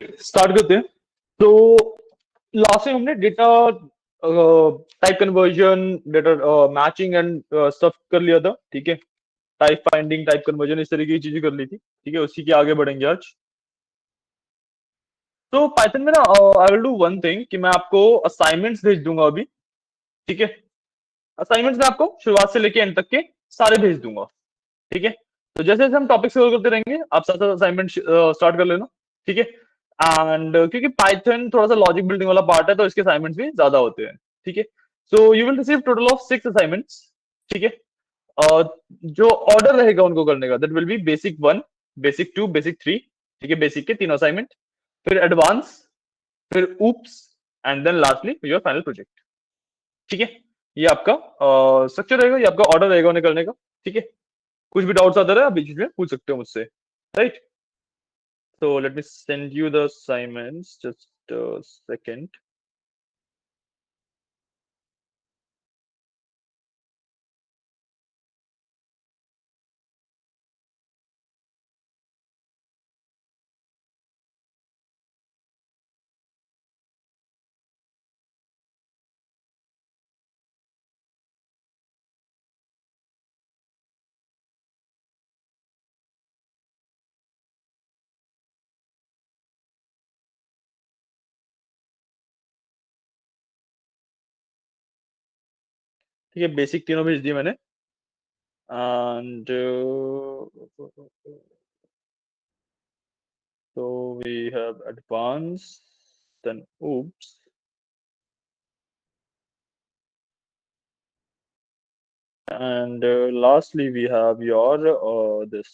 Start करते हैं। तो लास्ट टाइम हमने data type conversion, data matching and stuff कर लिया था, ठीक है। टाइप फाइंडिंग, टाइप कन्वर्जन, इस तरीके की चीजें कर ली थी, ठीक है। उसी के आगे बढ़ेंगे आज। तो पाइथन में ना I will do one thing कि मैं आपको असाइनमेंट्स भेज दूंगा अभी, ठीक है। असाइनमेंट्स में आपको शुरुआत से लेके एंड तक के सारे भेज दूंगा, ठीक है। तो जैसे जैसे हम टॉपिक कवर करते रहेंगे, आप साथ साथ असाइनमेंट स्टार्ट कर लेना, ठीक है। एंड क्योंकि पाइथन थोड़ा सा लॉजिक बिल्डिंग वाला पार्ट है, तो इसके असाइनमेंट्स भी ज्यादा होते हैं, ठीक है। So you will receive total of 6 assignments, ठीक है। जो ऑर्डर रहेगा उनको करने का, that will B basic 1, basic 2, basic 3, ठीक है। बेसिक के तीनों असाइनमेंट, फिर एडवांस, फिर OOPs, and then lastly your final project, ठीक है। ये आपका स्ट्रक्चर रहेगा, ये आपका ऑर्डर रहेगा उन्हें करने का, ठीक है। कुछ भी डाउट्स आता रहे आप बीच में पूछ सकते हो मुझसे, right. So let me send you the assignments. Just a second. ठीक है, बेसिक तीनों भेज दिए मैंने। And so we have advanced, then oops, and lastly we have your this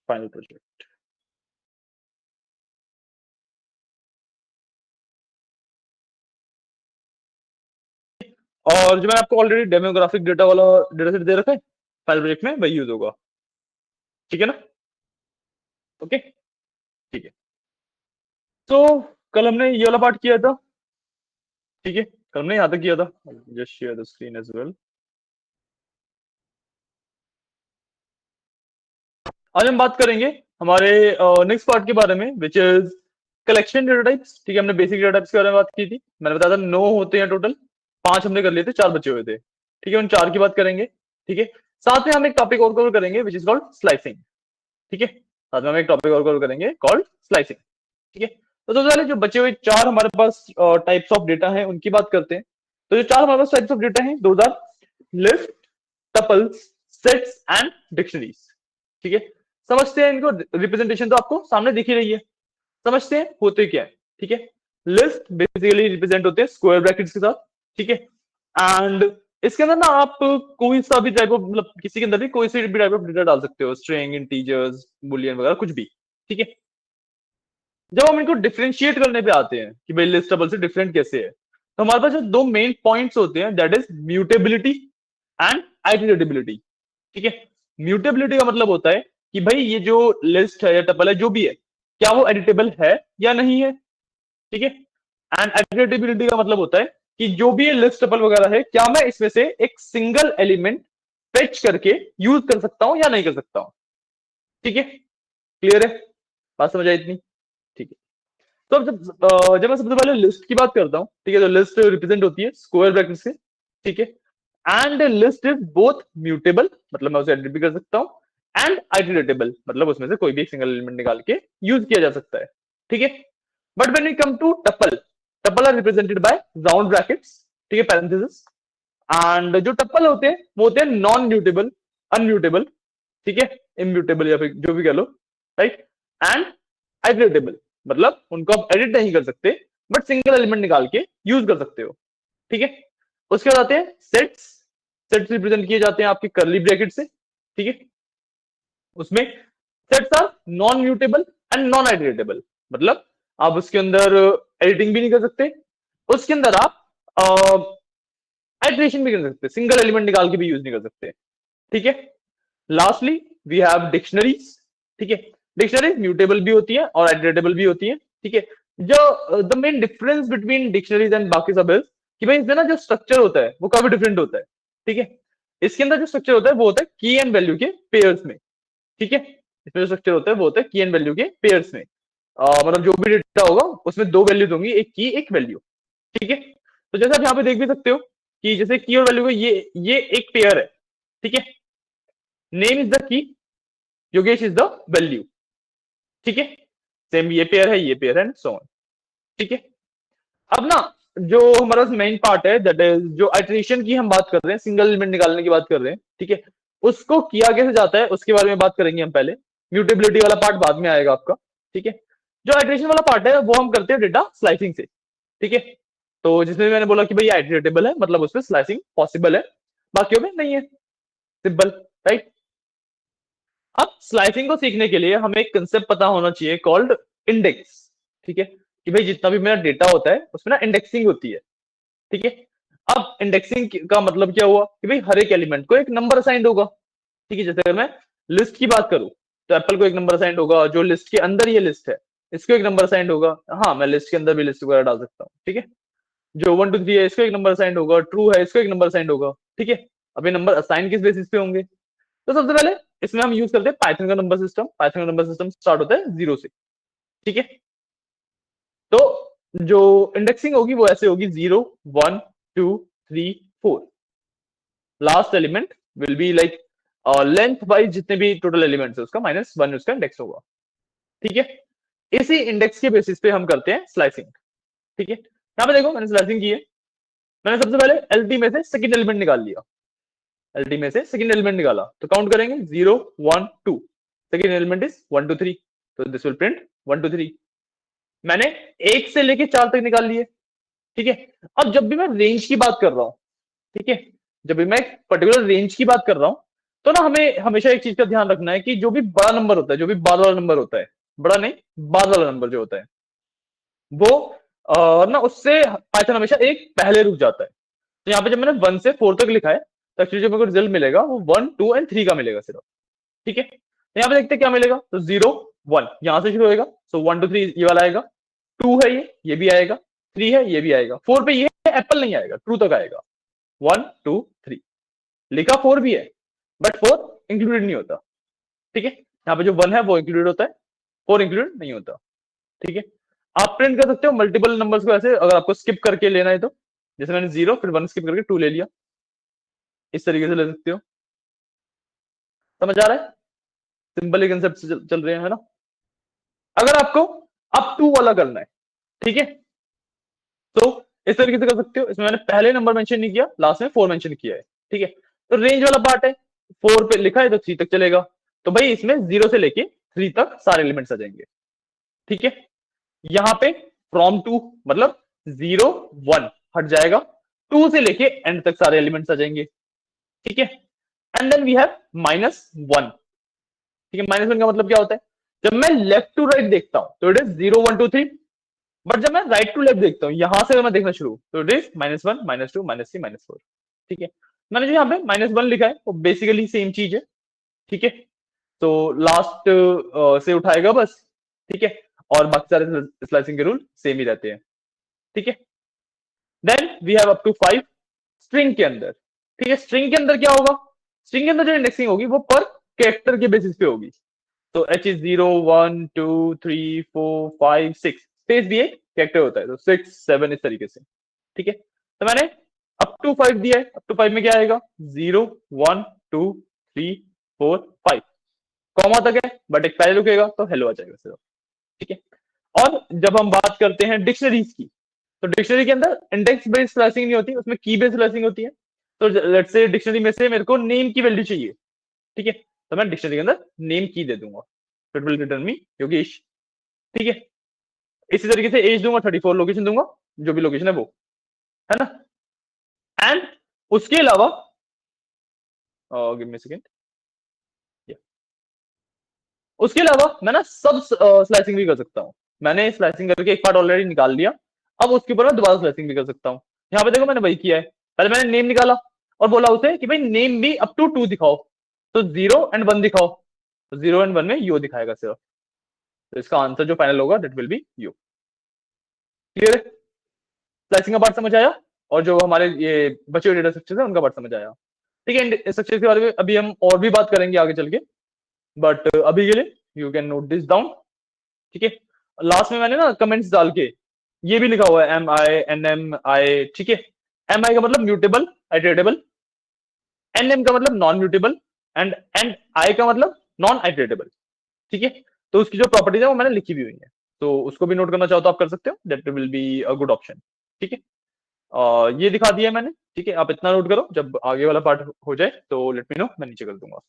final project. और जो मैंने आपको ऑलरेडी डेमोग्राफिक डेटा वाला डेटा सेट दे रखा है फाइनल प्रोजेक्ट में, वही यूज होगा, ठीक है ना। ओके, ठीक है। तो कल हमने ये वाला पार्ट किया था, ठीक है। कल हमने यहाँ तक किया था। Just share the screen as well. आज हम बात करेंगे हमारे नेक्स्ट पार्ट के बारे में, which is collection data types, ठीक है। हमने बेसिक डेटा टाइप्स के बारे में बात की थी, मैंने बताया था 9 होते हैं टोटल, 5 हमने कर लिए थे, 4 बचे हुए थे, ठीक है। उन 4 की बात करेंगे, ठीक है। साथ में हम एक टॉपिक और कवर करेंगे विच इज कॉल्ड स्लाइसिंग, ठीक है। साथ में हम एक टॉपिक और कवर करेंगे कॉल्ड स्लाइसिंग, ठीक है। तो सबसे पहले जो बचे हुए 4 हमारे पास टाइप्स ऑफ डेटा हैं उनकी बात करते हैं। तो जो 4 हमारे पास टाइप्स ऑफ डेटा हैं, those are list, tuples, sets and dictionaries, ठीक है। समझते हैं इनको। रिप्रेजेंटेशन तो आपको सामने दिख ही रही है, समझते हैं होते क्या है, ठीक है। लिस्ट बेसिकली रिप्रेजेंट होते हैं स्क्वायर ब्रैकेट्स के साथ, ठीक है। एंड इसके अंदर ना आप कोई सा भी टाइप ऑफ, मतलब किसी के अंदर भी कोई सी भी टाइप ऑफ डेटा डाल सकते हो, स्ट्रिंग, इंटीजर्स, बुलियन वगैरह कुछ भी, ठीक है। जब हम इनको डिफरेंशिएट करने पे आते हैं कि भाई लिस्ट टपल से डिफरेंट कैसे है, तो हमारे पास जो दो मेन पॉइंट्स होते हैं, दैट इज म्यूटेबिलिटी एंड आइटरेटिबिलिटी, ठीक है। म्यूटेबिलिटी का मतलब होता है कि भाई ये जो लिस्ट है या टपल है जो भी है, क्या वो एडिटेबल है या नहीं है, ठीक है। एंड आइटरेटिबिलिटी का मतलब होता है कि जो भी ये लिस्ट टपल वगैरह है, क्या मैं इसमें से एक सिंगल एलिमेंट फेच करके यूज कर सकता हूं या नहीं कर सकता हूं, ठीक है। क्लियर है, बात समझ आई इतनी, ठीक है। तो अब जब मैं सबसे पहले लिस्ट की बात करता हूँ, ठीक है, तो लिस्ट रिप्रेजेंट होती है स्क्वायर ब्रैकेट से, ठीक है। And list is both mutable, मतलब मैं उसे एडिट भी कर सकता हूँ, एंड आइटरेटेबल, मतलब उसमें से कोई भी एक सिंगल एलिमेंट निकाल के यूज किया जा सकता है, ठीक है। But when we come to tuple, tuple are represented by round brackets, ठीक है, पैरेंथेसिस। एंड जो टपल होते हैं वो होते हैं नॉन म्यूटेबल, अनम्यूटेबल, ठीक है, इम्यूटेबल या फिर जो भी कह लो, राइट। एंड आइटरेटेबल, मतलब उनको आप एडिट नहीं कर सकते, बट सिंगल एलिमेंट निकाल के यूज कर सकते हो, ठीक है। उसके बाद आते हैं सेट्स। सेट्स रिप्रेजेंट किए जाते हैं आपके करली ब्रैकेट से, ठीक है। उसमें sets are non mutable and non iterable, मतलब आप उसके अंदर एडिटिंग भी नहीं कर सकते, उसके अंदर आप आइटरेशन भी कर सकते, सिंगल एलिमेंट निकाल के भी यूज नहीं कर सकते, ठीक है। लास्टली वी हैव डिक्शनरीज, ठीक है। डिक्शनरीज म्यूटेबल भी होती है और आइटरेटेबल भी होती है, ठीक है। जो the main difference between dictionaries and बाकी सब है कि भाई इसमें ना जो स्ट्रक्चर होता है वो काफी डिफरेंट होता है, ठीक है। इसके अंदर जो स्ट्रक्चर होता है वो होता है की एंड वैल्यू के पेयर्स में, ठीक है। इसमें जो स्ट्रक्चर होता है वो होता है की एंड वैल्यू के पेयर्स में। मतलब जो भी डेटा होगा उसमें दो वैल्यूज होंगी, एक की एक वैल्यू। ठीक है, तो जैसे आप यहाँ पे देख भी सकते हो कि जैसे की और वैल्यू का ये एक पेयर है। ठीक है, name is the key, Yogesh is the value. ठीक है, सेम ये पेयर है, ये पेयर है, एंड सो ऑन। ठीक है, अब ना जो हमारा मेन पार्ट है, दैट इज जो आइटरेशन की हम बात कर रहे हैं, सिंगल एलिमेंट निकालने की बात कर रहे हैं। ठीक है, उसको किया कैसे जाता है उसके बारे में बात करेंगे हम पहले। म्यूटेबिलिटी वाला पार्ट बाद में आएगा आपका। ठीक है, जो आइटरेशन वाला पार्ट है वो हम करते हैं डेटा स्लाइसिंग से। ठीक है, तो जिसमें मैंने बोला कि भाई आइटरेटेबल है, मतलब उसमें स्लाइसिंग पॉसिबल है, बाकियों में नहीं है। Simple, right. अब स्लाइसिंग को सीखने के लिए हमें एक कंसेप्ट पता होना चाहिए कॉल्ड इंडेक्स। ठीक है, कि भाई जितना भी मेरा डेटा होता है उसमें ना इंडेक्सिंग होती है। ठीक है, अब इंडेक्सिंग का मतलब क्या हुआ कि भाई हर एक एलिमेंट को एक नंबर असाइंड होगा। ठीक है, जैसे अगर मैं लिस्ट की बात करूं तो एप्पल को एक नंबर असाइंड होगा, जो लिस्ट के अंदर ये लिस्ट है इसको एक नंबर असाइंड होगा। हाँ, मैं लिस्ट के अंदर भी लिस्ट वगैरह डाल सकता हूँ। ठीक है, जो 1 2 3 है इसको एक नंबर असाइंड होगा, ट्रू है इसको एक नंबर असाइंड होगा। ठीक है, अब ये नंबर असाइन किस बेसिस पे होंगे? तो सबसे पहले इसमें हम यूज करते हैं पाइथन का नंबर सिस्टम। पाइथन का नंबर सिस्टम स्टार्ट होता है 0 से। ठीक है, तो जो इंडेक्सिंग होगी वो ऐसे होगी 0 1 2 3 4। Last element will be like length wise जितने भी टोटल एलिमेंट्स है उसका -1 उसका इंडेक्स होगा। ठीक है, इसी इंडेक्स के बेसिस पे हम करते हैं स्लाइसिंग। ठीक है, यहाँ पे देखो मैंने स्लाइसिंग की है। मैंने सबसे पहले एलटी में से सेकंड एलिमेंट निकाल लिया। एलटी में से सेकंड एलिमेंट निकाला तो काउंट करेंगे 0 1 2। सेकंड एलिमेंट इज 1 2 3, तो दिस विल प्रिंट 1 2 3। मैंने 1 से लेके 4 तक निकाल लिए। ठीक है, अब जब भी मैं रेंज की बात कर रहा हूं, ठीक है, जब भी मैं एक पर्टिकुलर रेंज की बात कर रहा हूं, तो ना हमें हमेशा एक चीज का ध्यान रखना है कि जो भी बड़ा नंबर होता है, जो भी बाद वाला नंबर होता है, बड़ा नहीं बाद वाला नंबर जो होता है वो ना उससे पाइथन हमेशा एक पहले रुक जाता है। तो यहाँ पे जब मैंने 1 से 4 तक लिखा है तो एक्चुअली जो मेरे को रिजल्ट मिलेगा वो 1 2 एंड 3 का मिलेगा सिर्फ। ठीक है, तो यहाँ पे देखते हैं क्या मिलेगा। तो 0 1 यहां से शुरू होएगा, सो 1 2 3 ये वाला आएगा। 2 है ये भी आएगा। 3 है ये भी आएगा। 4 पे ये एप्पल नहीं आएगा, ट्रू तक आएगा। 1 2 3 लिखा 4 भी है, बट 4 इंक्लूडेड नहीं होता। ठीक है, यहाँ पे जो 1 है वो इंक्लूडेड होता है, 4 इंक्लूडेड नहीं होता। ठीक है, आप प्रिंट कर सकते हो मल्टीपल नंबर्स को ऐसे, अगर आपको स्किप करके लेना है तो। जैसे मैंने 0 फिर 1 स्किप करके 2 ले लिया, इस तरीके से ले सकते हो। समझ आ रहा है? सिंपल ही कंसेप्ट से चल रहे हैं, है ना। अगर आपको अप टू वाला करना है, ठीक है, तो इस तरीके से कर सकते हो। इसमें मैंने पहले नंबर मेंशन नहीं किया, लास्ट में 4 मेंशन किया है। ठीक है, तो रेंज वाला पार्ट है, 4 पे लिखा है तो 3 तक चलेगा। तो भाई इसमें 0 से लेके 3 तक सारे एलिमेंट्स आ जाएंगे। ठीक है, यहां पे फ्रॉम टू मतलब 0 1 हट जाएगा, 2 से लेके एंड तक सारे एलिमेंट्स आ जाएंगे। ठीक है, एंड देन वी हैव -1। ठीक है, -1 का मतलब क्या होता है? जब मैं लेफ्ट टू राइट देखता हूं तो इट इज 0 1 2 3, बट जब मैं राइट टू लेफ्ट देखता हूं यहां से अगर मैं देखना शुरू तो इट इज -1 -2 -3 -4। ठीक है, मैंने जो यहाँ पे -1 लिखा है वो बेसिकली सेम चीज है। ठीक है, तो लास्ट से उठाएगा बस। ठीक है, और बाकी सारे स्लाइसिंग के रूल सेम ही रहते हैं। ठीक है, then we have up to 5 string के अंदर। ठीक है, स्ट्रिंग के अंदर क्या होगा? स्ट्रिंग के अंदर जो इंडेक्सिंग होगी वो पर कैरेक्टर के बेसिस पे होगी। तो एच इज 0 1 2 3 4 5 6, स्पेस भी एक कैरेक्टर होता है, तो 6 7 इस तरीके से। ठीक है, तो मैंने अप टू 5 दिया है। अप टू 5 में क्या आएगा? 0 1 2 3 4 5, कॉमा तक है बट एक पहले रुकेगा तो हेलो आ जाएगा सिर्फ। ठीक है, और जब हम बात करते हैं डिक्शनरीज की, तो डिक्शनरी के अंदर इंडेक्स बेस्ड स्लाइसिंग नहीं होती, उसमें की बेस्ड स्लाइसिंग होती है। तो लेट्स से डिक्शनरी में से मेरे को नेम की वैल्यू चाहिए। ठीक है, तो मैं डिक्शनरी के अंदर नेम की दे दूंगा, तो इट विल रिटर्न मी योगेश। ठीक है, इसी तरीके से एज दूंगा 34, लोकेशन दूंगा जो भी लोकेशन है वो, है ना। एंड उसके अलावा गिव मी सेकंड, उसके अलावा मैं ना सब स्लाइसिंग भी कर सकता हूँ। मैंने स्लाइसिंग करके एक पार्ट ऑलरेडी निकाल लिया, अब उसके ऊपर मैं दोबारा स्लाइसिंग भी कर सकता हूँ। यहाँ पे देखो मैंने वही किया है, पहले मैंने नेम निकाला और बोला उसे कि भाई नेम भी अप टू 2 दिखाओ, तो 0 एंड 1 दिखाओ, तो 0 एंड 1 में यू दिखाएगा सिर्फ। तो इसका आंसर जो फाइनल होगा that will B you. Clear है? स्लाइसिंग का पार्ट समझ आया, और जो हमारे ये बचे हुए डेटा स्ट्रक्चर है उनका पार्ट समझ आया। ठीक है, स्ट्रक्चर के बारे में अभी हम और भी बात करेंगे आगे चल के। बट अभी के लिए you can note this down. ठीक है। लास्ट में मैंने ना कमेंट्स डाल के ये भी लिखा हुआ है, MI NM I। ठीक है। MI का मतलब म्यूटेबल आइटरेटेबल, NM का मतलब नॉन म्यूटेबल, एंड I का मतलब नॉन आइटरेटेबल। ठीक है। तो उसकी जो प्रॉपर्टीज है वो मैंने लिखी भी हुई है, तो उसको भी नोट करना चाहो तो आप कर सकते हो, that will be a good option. ठीक है। ये दिखा दिया है मैंने। ठीक है, आप इतना नोट करो, जब आगे वाला पार्ट हो जाए तो लेट मी नो, मैं नीचे कर दूंगा।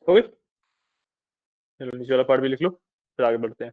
हो गई? चलो नीचे वाला पार्ट भी लिख लो, फिर आगे बढ़ते हैं।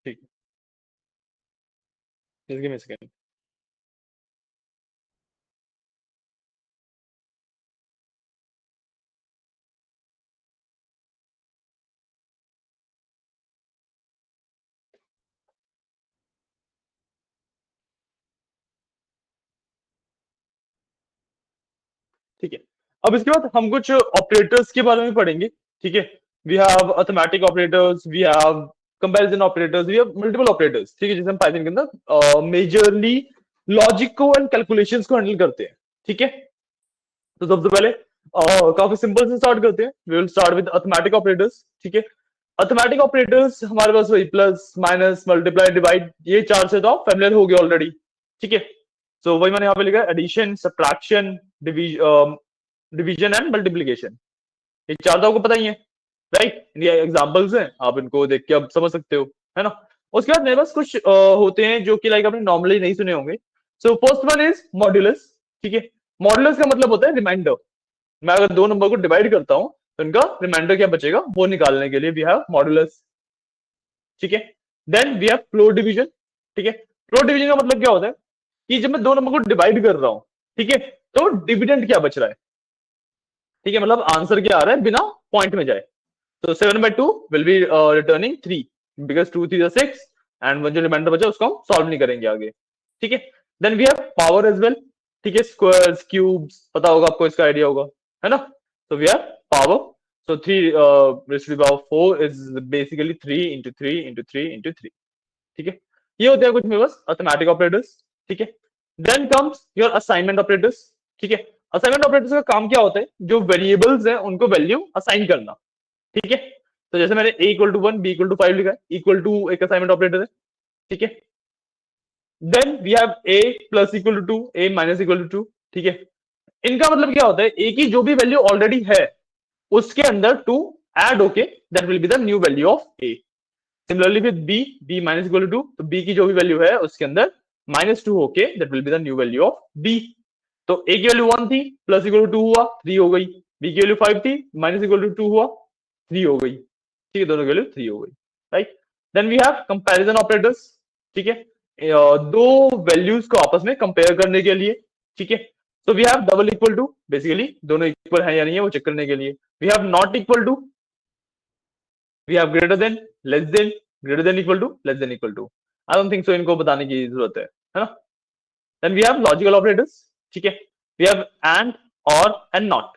ठीक है, just give me a second। ठीक है, अब इसके बाद हम कुछ ऑपरेटर्स के बारे में पढ़ेंगे। ठीक है, we have arithmetic operators, we have comparison operators, we have multiple operators. ठीक है, जिसे हम पाइथन के अंदर मेजरली लॉजिक को एंड कैलकुलेशंस को हैंडल करते हैं। ठीक है, तो सबसे पहले काफी सिंपल से स्टार्ट करते हैं। We will start with arithmetic operators. ठीक है, अर्थमेटिक ऑपरेटर्स हमारे पास वही प्लस माइनस मल्टीप्लाई डिवाइड, ये चार से तो आप फेमिलियर हो गए ऑलरेडी। ठीक है, सो वही मैंने यहाँ पे लिखा है, addition, subtraction, division and multiplication. ये चार तो आपको पता ही है, राइट? ये एग्जांपल्स हैं, आप इनको देख के अब समझ सकते हो, है ना? उसके बाद मेरे पास कुछ होते हैं जो कि लाइक आपने नॉर्मली नहीं सुने होंगे। So first one is modulus. ठीक है, मॉड्यूलस का मतलब होता है रिमाइंडर। मैं अगर दो नंबर को डिवाइड करता हूं तो इनका रिमाइंडर क्या बचेगा वो निकालने के लिए वी हैव मॉड्यूलस। ठीक है, then we have floor division. ठीक है, फ्लोर डिवीजन का मतलब क्या होता है कि जब मैं दो नंबर को डिवाइड कर रहा हूं, ठीक है, तो डिविडेंड क्या बच रहा है। ठीक है, मतलब आंसर क्या आ रहा है बिना पॉइंट में जाए। तो 7/2 will be returning 3 because 2 3 6 and जो रिमाइंडर बचा उसको हम सॉल्व नहीं करेंगे आगे। ठीक है, then we have power as well. ठीक है, स्क्वायर्स क्यूब्स पता होगा आपको, इसका आइडिया होगा, है ना? तो we have power. So 3 raised to the power 4 is basically 3 into 3 into 3 into 3। ठीक है, ये होते हैं कुछ मेरे पास अर्थमेटिक ऑपरेटर्स। ठीक है, then comes your assignment operators. ठीक है, असाइनमेंट ऑपरेटर्स का काम क्या होता है, जो वेरिएबल्स हैं उनको वैल्यू असाइन करना। ठीक है, तो जैसे मैंने a equal to 1 b equal to 5 लिखा है, इक्वल टू एक असाइनमेंट ऑपरेटर है। ठीक है, then we have a plus equal to 2 a minus equal to 2। ठीक है, इनका मतलब क्या होता है, a की जो भी वैल्यू ऑलरेडी है उसके अंदर 2 ऐड होके that will be the new value of a। Similarly with b, b minus equal to 2, तो b की जो भी वैल्यू है उसके अंदर -2 होके that will be the new value of b। तो a की वैल्यू 1 थी, प्लस इक्वल टू 2 हुआ 3 हो गई, b की वैल्यू 5 थी, माइनस इक्वल टू 2 हुआ 3 हो गई। ठीक है, दोनों की वैल्यू 3 हो गई, right? Then we have comparison operators. ठीक है, दो वैल्यूज को आपस में कंपेयर करने के लिए। ठीक है, तो we have double equal to, basically दोनों इक्वल है या नहीं है वो चेक करने के लिए। We have not equal to, we have greater than, less than, greater than equal to, less than equal to. I don't think so इनको बताने की जरूरत है ना? Then we have logical operators. ठीक है, we have and, or and not.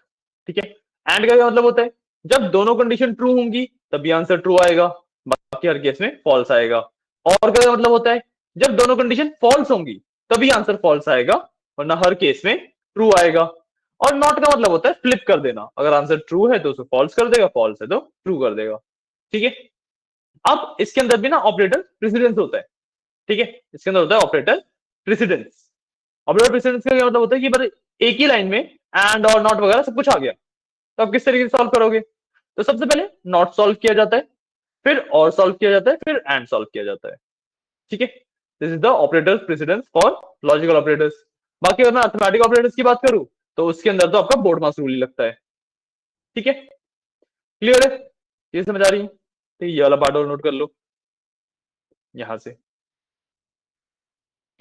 ठीक है, एंड का क्या मतलब होता है, जब दोनों कंडीशन ट्रू होंगी तभी आंसर ट्रू आएगा, बाकी हर केस में फॉल्स आएगा। और का क्या मतलब होता है, जब दोनों कंडीशन फॉल्स होंगी तभी आंसर फॉल्स आएगा, वरना हर केस में ट्रू आएगा। और नॉट का मतलब होता है फ्लिप कर देना, अगर आंसर ट्रू है तो उसे फॉल्स कर देगा, फॉल्स है तो ट्रू कर देगा। ठीक है। अब इसके अंदर भी ना ऑपरेटर प्रेसिडेंस होता है। ठीक है। इसके अंदर होता है ऑपरेटर प्रेसिडेंस। ऑपरेटर प्रेसिडेंस का क्या मतलब होता है कि बस एक ही लाइन में एंड और नॉट वगैरह सब कुछ आ गया, तो आप किस तरीके से सॉल्व करोगे? तो सबसे पहले नॉट सॉल्व किया जाता है, फिर और सॉल्व किया जाता है, फिर एंड सॉल्व किया जाता है। ठीक है। This is the operator precedence for logical operators. बाकी अगर मैं अर्थमेटिक ऑपरेटर्स की बात करूं तो उसके अंदर तो आपका बोर्ड मास रूल ही लगता है। ठीक है। क्लियर है? ये समझ आ रही है? तो ये वाला पार्ट और नोट कर लो यहां से।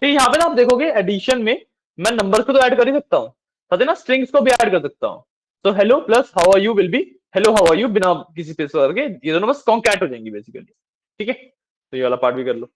फिर यहाँ पे ना आप देखोगे एडिशन में मैं नंबर्स को तो ऐड कर ही सकता हूँ, साथ ही ना स्ट्रिंग्स को भी ऐड कर सकता हूँ। तो hello plus how are you will be hello how are you, बिना किसी स्पेस करके ये दोनों बस कॉन्कैट हो जाएंगी बेसिकली। ठीक है। तो ये वाला पार्ट भी कर लो।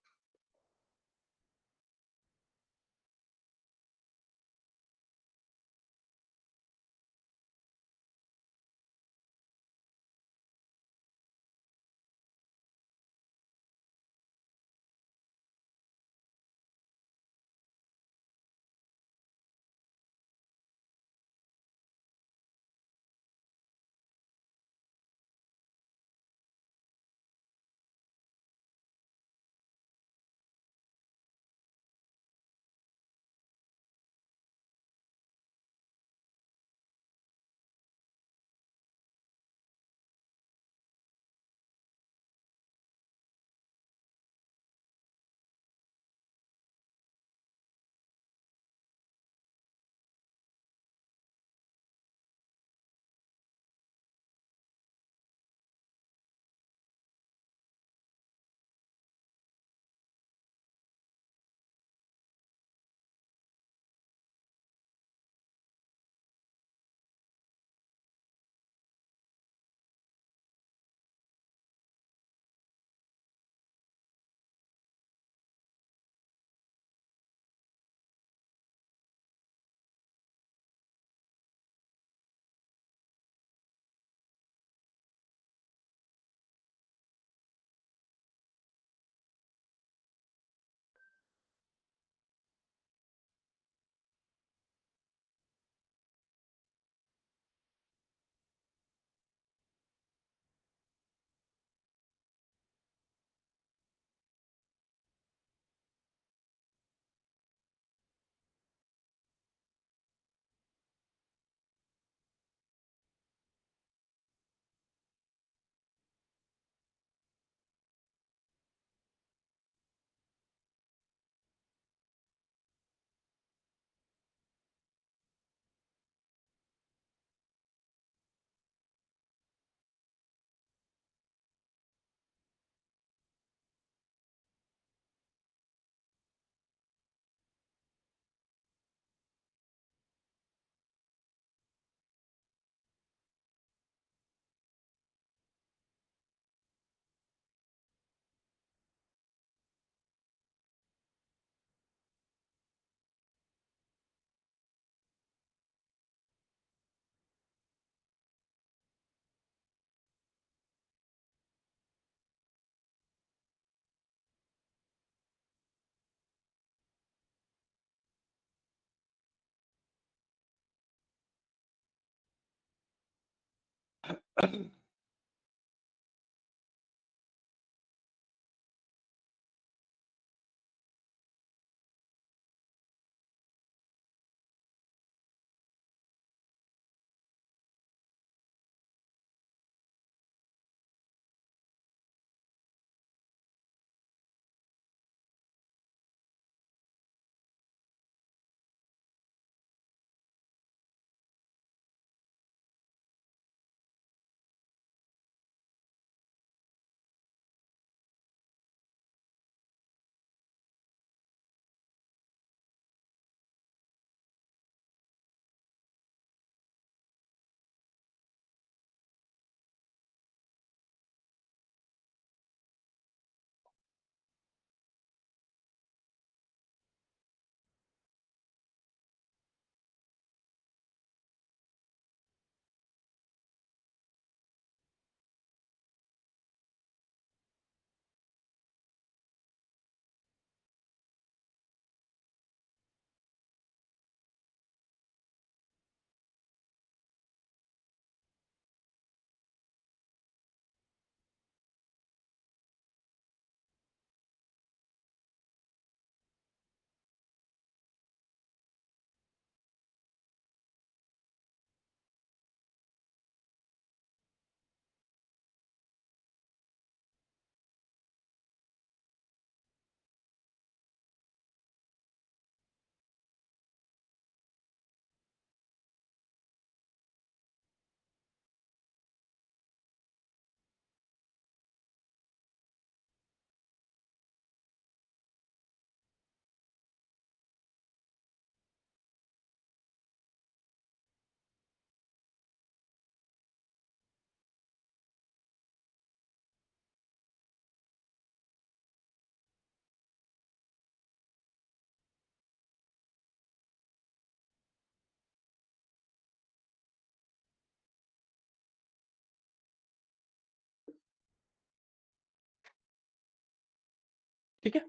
ठीक है?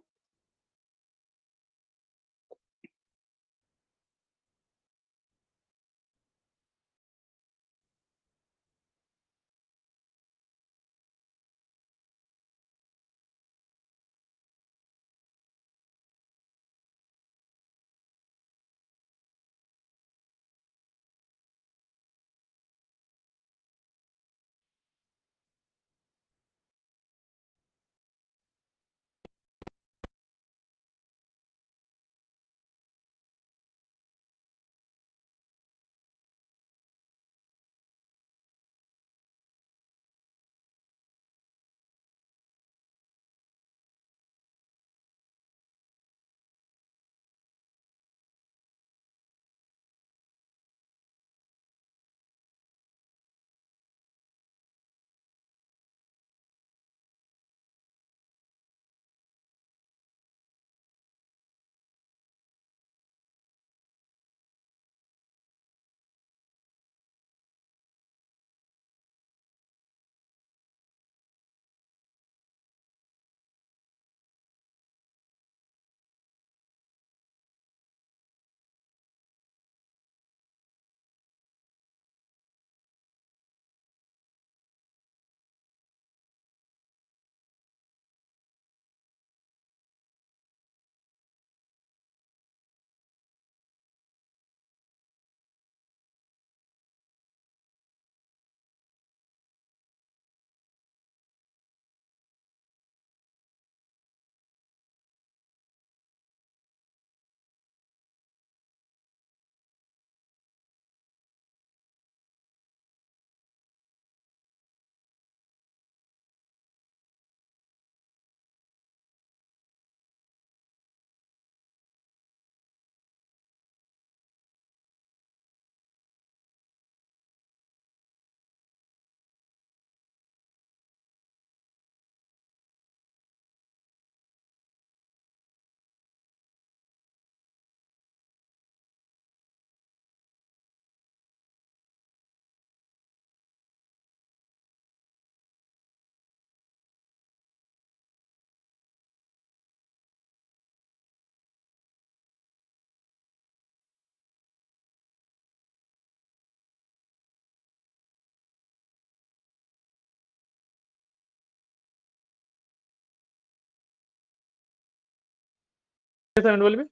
असाइनमेंट वाले में?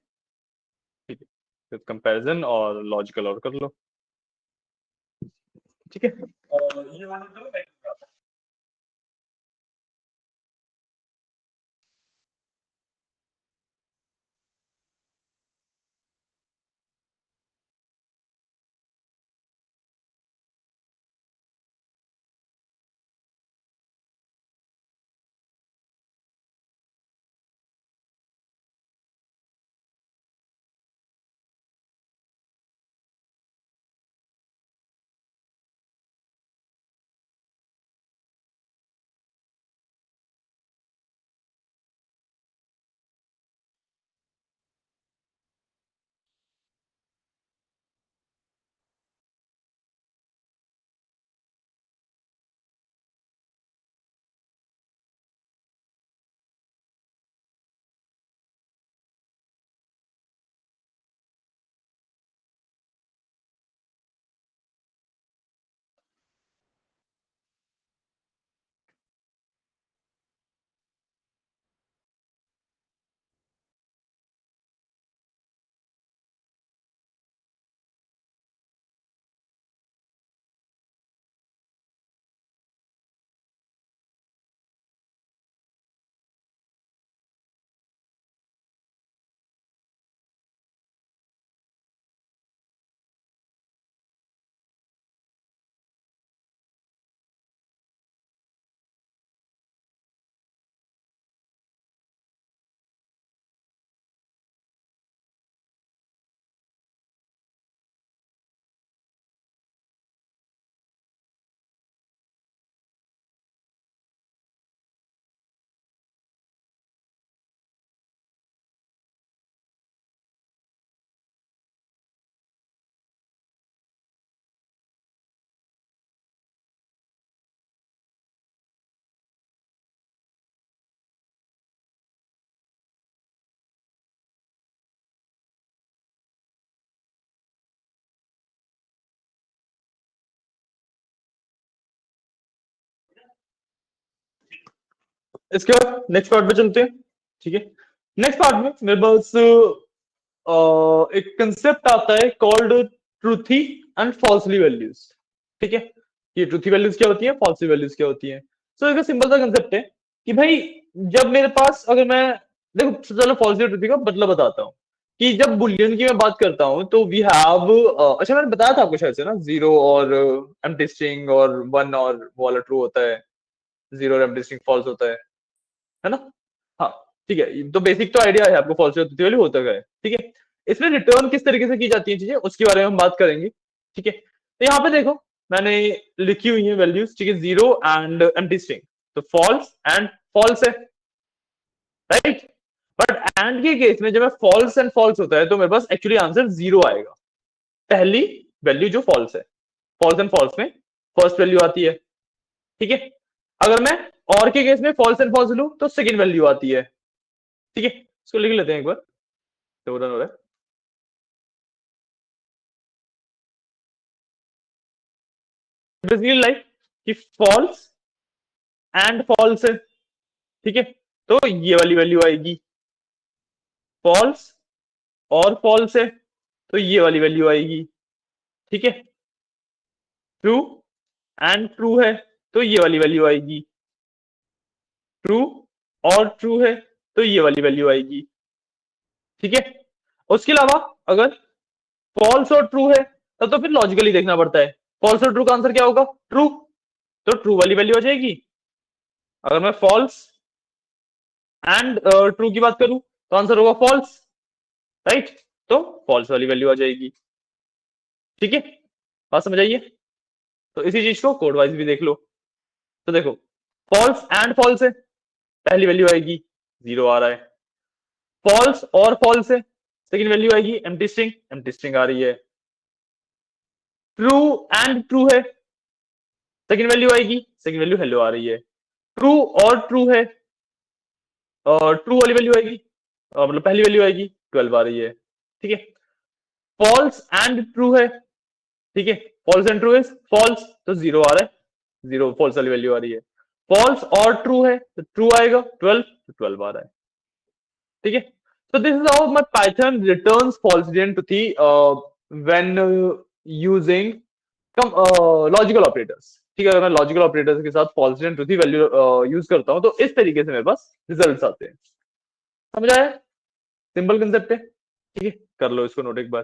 ठीक है। फिर कंपैरिजन और लॉजिकल और कर लो। ठीक है? ये वाला करो, मैं इसके बाद नेक्स्ट पार्ट पे चलते हैं। ठीक है, नेक्स्ट पार्ट में मेरे पास एक कंसेप्ट आता है called truthy and falsely values. ठीक है, ये ट्रूथी वैल्यूज क्या होती है, फॉल्सली वैल्यूज क्या होती है। सो इसका सिंपल सा कंसेप्ट है कि भाई जब मेरे पास, अगर मैं, देखो सबसे पहले फॉल्सली ट्रूथी का मतलब बताता हूँ कि जब बुलियन की मैं बात करता हूँ तो वी हैव, अच्छा मैंने बताया था आपको शायद से ना, जीरो और एम्प्टी स्ट्रिंग और वन और वो वाला ट्रू होता है, जीरो और एम्प्टी स्ट्रिंग फॉल्स होता है ना। हाँ, ठीक है, तो बेसिक तो आइडिया है आपको फॉल्स वैल्यू होता क्या है। ठीक है, इसमें रिटर्न किस तरीके से की जाती है चीजें उसके बारे में हम बात करेंगे। ठीक है, तो यहाँ पे देखो मैंने लिखी हुई है वैल्यूज, ठीक है, जीरो एंड एम्प्टी स्ट्रिंग, तो फॉल्स एंड फॉल्स है, राइट। बट एंड के केस में जब मैं फॉल्स एंड फॉल्स होता है तो मेरे पास एक्चुअली आंसर जीरो आएगा, पहली वैल्यू जो फॉल्स है। फॉल्स एंड फॉल्स में फर्स्ट वैल्यू आती है। ठीक है, अगर मैं और के केस में फॉल्स एंड फॉल्स लूं तो सेकंड वैल्यू आती है। ठीक है, इसको लिख लेते हैं एक बार, तो रन हो रहा है। बेसिकली लाइक कि फॉल्स एंड फॉल्स है। ठीक है, तो ये वाली वैल्यू आएगी, फॉल्स और फॉल्स है तो ये वाली वैल्यू आएगी। ठीक है, ट्रू एंड ट्रू है तो ये वाली वैल्यू आएगी, ट्रू और ट्रू है तो ये वाली वैल्यू आएगी। ठीक है, उसके अलावा अगर फॉल्स और ट्रू है तब तो फिर लॉजिकली देखना पड़ता है, फॉल्स और ट्रू का आंसर क्या होगा, ट्रू, तो ट्रू वाली वैल्यू आ जाएगी। अगर मैं फॉल्स एंड ट्रू की बात करूं तो आंसर होगा फॉल्स, राइट, तो फॉल्स वाली वैल्यू आ जाएगी। ठीक है, बात समझ आइए। तो इसी चीज को कोड वाइज भी देख लो, तो देखो फॉल्स एंड फॉल्स है, पहली वैल्यू आएगी, जीरो आ रहा है। फॉल्स और फॉल्स है, सेकंड वैल्यू आएगी एम्प्टी स्ट्रिंग आ रही है। ट्रू एंड ट्रू है, सेकंड वैल्यू आएगी, सेकंड वैल्यू हेलो आ रही है। ट्रू और ट्रू है, ट्रू वाली वैल्यू आएगी, मतलब पहली वैल्यू आएगी, 12 आ रही है। ठीक है, फॉल्स एंड ट्रू है। ठीक है, false and true is false, तो जीरो आ रहा है, जीरो फॉल्स वाली वैल्यू आ रही है। फॉल्स और ट्रू है तो ट्रू आएगा, 12, तो 12 आ रहा है। ठीक है, so this is how my python returns false identity when using logical operators. ठीक है, अगर मैं लॉजिकल ऑपरेटर्स के साथ फॉल्स identity वैल्यू यूज करता हूं तो इस तरीके से मेरे पास रिजल्ट्स आते हैं। समझ आया, सिंपल कंसेप्ट है। ठीक है, कर लो इसको नोट एक बार।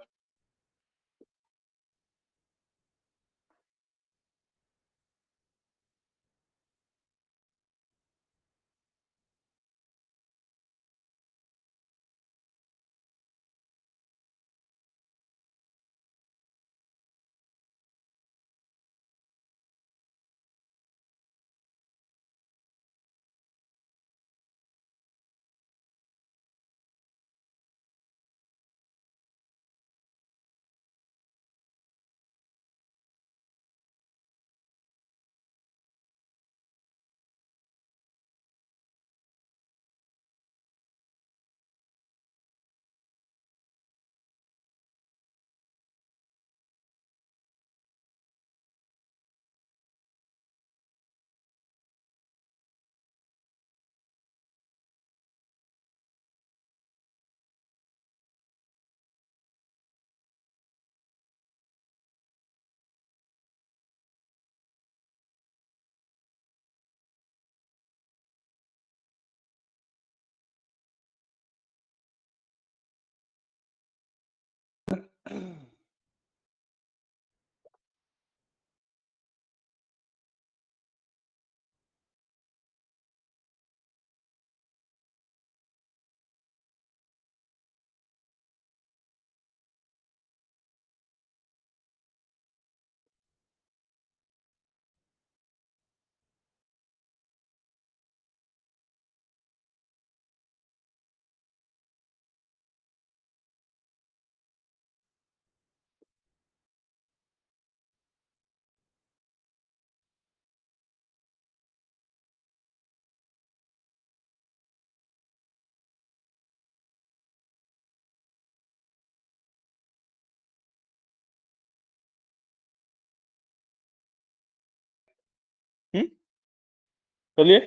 चलिए,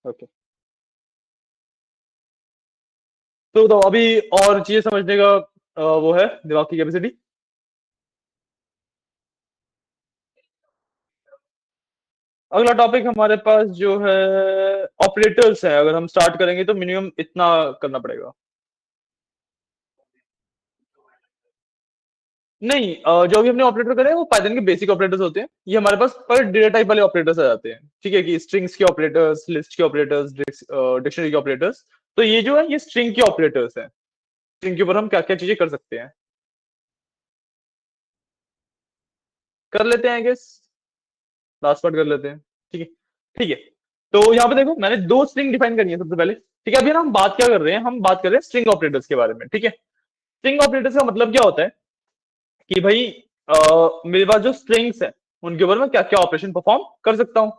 ओके। तो बताओ अभी और चीजें समझने का वो है दिमाग की कैपेसिटी। अगला टॉपिक हमारे पास जो है ऑपरेटर्स है। अगर हम स्टार्ट करेंगे तो मिनिमम इतना करना पड़ेगा। नहीं, जो भी हमने ऑपरेटर करे हैं वो पाइथन के बेसिक ऑपरेटर्स होते हैं। ये हमारे पास पर डेटा टाइप वाले ऑपरेटर्स आ जाते हैं। ठीक है कि स्ट्रिंग्स के ऑपरेटर्स, लिस्ट के ऑपरेटर्स, डिक्शनरी के ऑपरेटर्स। तो ये जो है ये स्ट्रिंग के ऑपरेटर्स हैं। स्ट्रिंग के ऊपर हम क्या क्या चीजें कर सकते हैं, कर लेते हैं। गेस लास्ट पार्ट कर लेते हैं। ठीक है, ठीक है। तो यहाँ पे देखो मैंने दो स्ट्रिंग डिफाइन करी है सबसे पहले। ठीक है, अभी ना हम बात क्या कर रहे हैं, हम बात कर रहे हैं स्ट्रिंग ऑपरेटर्स के बारे में। ठीक है, स्ट्रिंग ऑपरेटर्स का मतलब क्या होता है कि भाई मेरे पास जो स्ट्रिंग्स है उनके ऊपर मैं क्या क्या ऑपरेशन परफॉर्म कर सकता हूँ।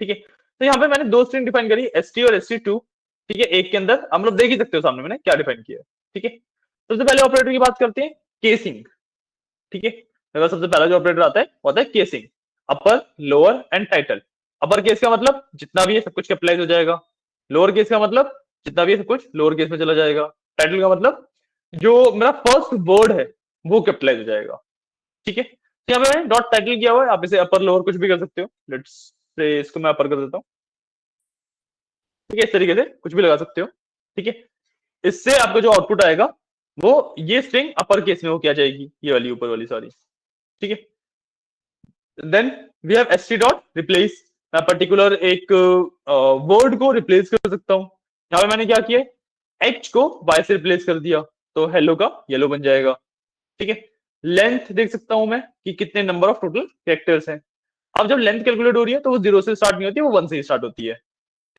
ठीक है, तो यहाँ पे मैंने दो स्ट्रिंग डिफाइन करी, एस टी और एस टी टू। ठीक है, एक के अंदर हम लोग देख ही सकते हो सामने मैंने क्या डिफाइन किया है। ठीक है, सबसे पहले ऑपरेटर की बात करते हैं, केसिंग। ठीक है, मेरे पास सबसे पहला जो ऑपरेटर आता है वो आता है casing. Upper, lower and title. Upper case का मतलब जितना भी है सब कुछ कैपिटलाइज हो जाएगा। लोअर केस का मतलब जितना भी है सब कुछ लोअर केस में चला जाएगा। टाइटल का मतलब जो मेरा फर्स्ट वर्ड है वो कैपिटलाइज हो जाएगा। ठीक है, तो यहाँ पे मैंने डॉट टाइटल किया हुआ है, आप इसे अपर लोअर कुछ भी कर सकते हो। लेट्स से इसको मैं अपर कर देता हूँ। ठीक है, इस तरीके से कुछ भी लगा सकते हो। ठीक है, इससे आपका जो आउटपुट आएगा वो ये स्ट्रिंग अपर केस में वो क्या जाएगी, ये वाली ऊपर वाली, सॉरी। ठीक है, then we have S T dot replace. मैं पर्टिकुलर एक वर्ड को रिप्लेस कर सकता हूँ। यहाँ पे मैंने क्या किया, एच को वाई से रिप्लेस कर दिया, तो हेलो का येलो बन जाएगा। ठीक है, लेंथ देख सकता हूं मैं कि कितने नंबर ऑफ टोटल कैरेक्टर्स हैं। अब जब लेंथ कैलकुलेट हो रही है तो वो जीरो से स्टार्ट नहीं होती है, वो वन से ही स्टार्ट होती है।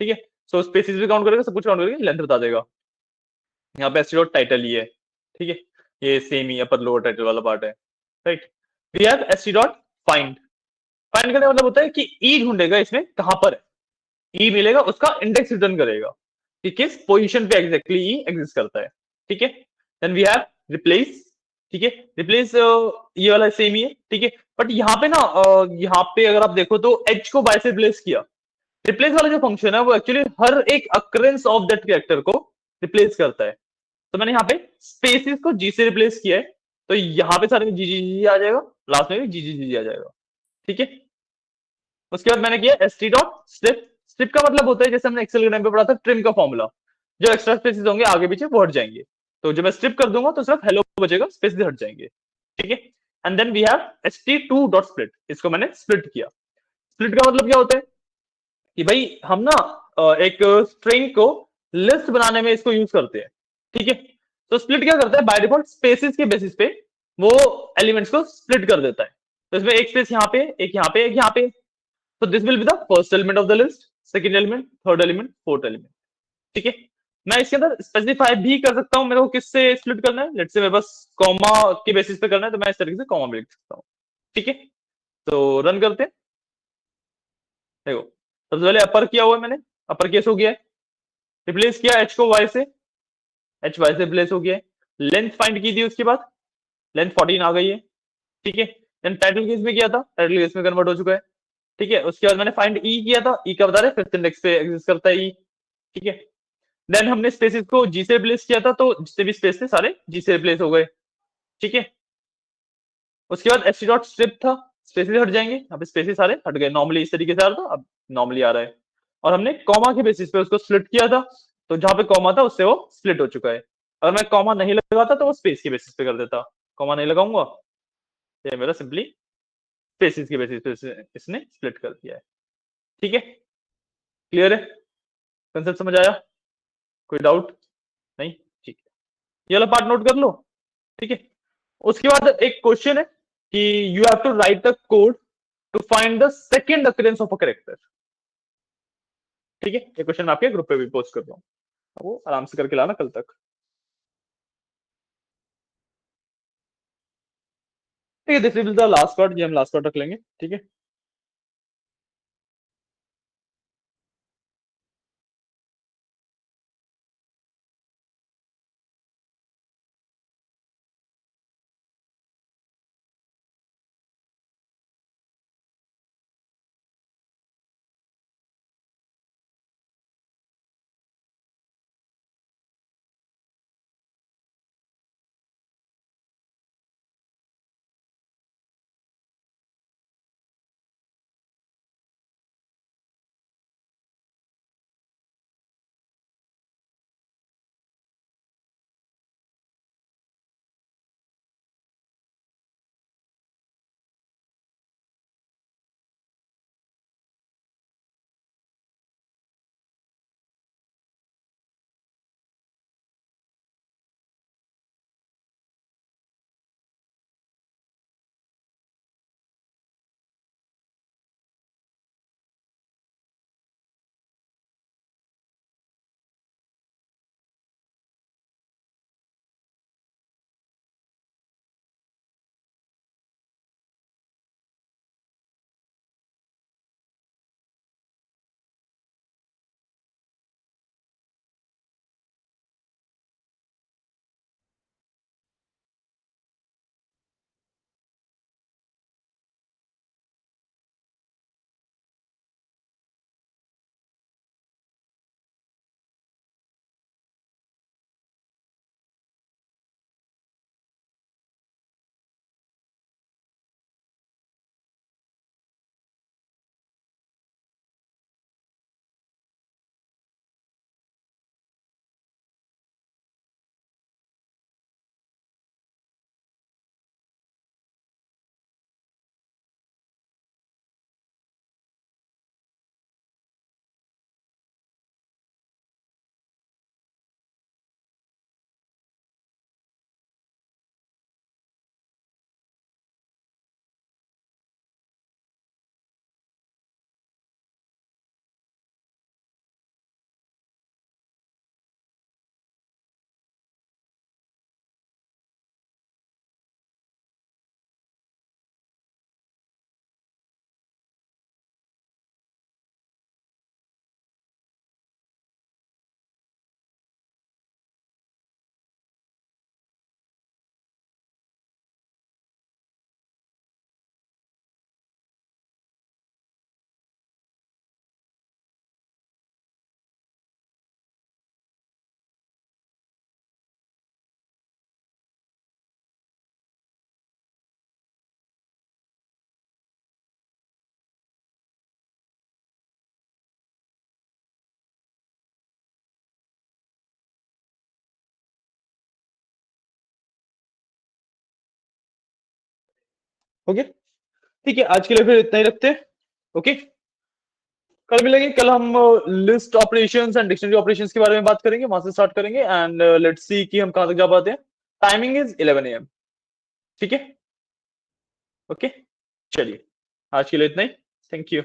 ठीक है, सो स्पेसिस भी काउंट करेगा, सब कुछ काउंट करके लेंथ बता देगा। यहाँ पे एस्ट्रोड टाइटल ही है। ठीक है, ये सेम ही अपर लोअर टाइटल वाला पार्ट है। Right, we have S dot find. Find करने का मतलब होता है कि ई ढूंढेगा इसमें कहां पर है। ई मिलेगा, उसका इंडेक्स रिटर्न करेगा कि किस पोजीशन पे एग्जैक्टली ई एग्जिस्ट करता है। ठीक है, देन वी हैव रिप्लेस। ठीक है, रिप्लेस ये वाला सेम ही है। ठीक है, बट यहाँ पे ना यहाँ पे अगर आप देखो तो एच को बाय से रिप्लेस किया। रिप्लेस वाला जो फंक्शन है वो एक्चुअली हर एक अक्रेंस ऑफ दैट कैरेक्टर को रिप्लेस करता है। तो मैंने यहाँ पे स्पेसिस को जी से रिप्लेस किया है, तो यहाँ पे सारे में जी जी जी आ जाएगा, लास्ट में भी जी जी जी आ जाएगा। ठीक है, उसके बाद मैंने किया S T dot strip. Strip का मतलब होता है, जैसे हमने एक्सेल के टाइम पे पढ़ा था, ट्रिम का फॉर्मूला। जो एक्स्ट्रा स्पेसिस होंगे आगे पीछे वो हट जाएंगे। तो जब मैं स्ट्रिप कर दूंगा तो सिर्फ हेलो बचेगा, स्पेसिस हट जाएंगे। ठीक है, and then we have S T two dot split. इसको मैंने स्प्लिट किया। स्प्लिट का मतलब क्या होता है कि भाई हम ना एक स्ट्रिंग को लिस्ट बनाने में इसको यूज करते हैं। ठीक है, तो स्प्लिट क्या करता है, बाय डिफॉल्ट स्पेसिस के बेसिस पे वो एलिमेंट्स को स्प्लिट कर देता है। तो इसमें एक स्पेस यहाँ पे, एक यहाँ पे, एक यहाँ पे। So this will be the first element of the list, second element, third element, fourth element. ठीक है, मैं इसके अंदर स्पेसिफाई भी कर सकता हूँ मेरे को किससे स्प्लिट करना है। लेट्स से मैं बस कॉमा के बेसिस पे करना है, तो मैं इस तरीके से कॉमा भी लिख सकता हूँ। ठीक है, तो रन करते हैं। देखो सबसे पहले अपर किया हुआ है मैंने, अपर केस हो गया है। रिप्लेस किया एच को वाई से, एच वाई से रिप्लेस हो गया है। लेंथ फाइंड की थी उसके बाद, लेंथ 14 आ गई है। ठीक है, देन टाइटल केस में किया था, टाइटल केस में कन्वर्ट हो चुका है। ठीक है, उसके बाद मैंने फाइंड ई किया था, ई का बता रहे फिफ्थ इंडेक्स पे एग्जिस्ट करता है ई। ठीक है, देन हमने स्पेसिस को जी से रिप्लेस किया था, तो जितने भी स्पेस थे सारे जी से रिप्लेस हो गए। ठीक है, उसके बाद एस डॉट स्ट्रिप था, स्पेसिस हट जाएंगे, यहाँ पे स्पेसिस सारे हट गए। नॉर्मली इस तरीके से आ रहा था, अब नॉर्मली आ रहा है। और हमने कॉमा के बेसिस पे उसको स्प्लिट किया था, तो जहां पे कॉमा था उससे वो स्प्लिट हो चुका है। अगर मैं कॉमा नहीं लगाता तो वो स्पेस के बेसिस पे कर देता। कॉमा नहीं लगाऊंगा, ये मेरा सिंपली स्पेसिस के बेसिस पे इसने स्प्लिट कर दिया है। ठीक है, क्लियर है, कंसेप्ट समझ आया, कोई डाउट नहीं? ठीक है, ये वाला पार्ट नोट कर लो। ठीक है, उसके बाद एक क्वेश्चन है कि you have to write the code to find the second occurrence of a character. ठीक है, ये क्वेश्चन मैं आपके ग्रुप पे भी पोस्ट कर रहा हूँ, वो आराम से करके लाना कल तक। ठीक है, this is the last part, ये हम लास्ट पार्ट रख लेंगे। ठीक है। ओके, ठीक है, आज के लिए फिर इतना ही रखते हैं। ओके, कल मिलेंगे। कल हम list operations and dictionary operations के बारे में बात करेंगे, वहां से स्टार्ट करेंगे एंड लेट्स सी कि हम कहां तक जा पाते हैं। Timing is 11 AM। ठीक है, ओके, चलिए आज के लिए इतना ही। Thank you.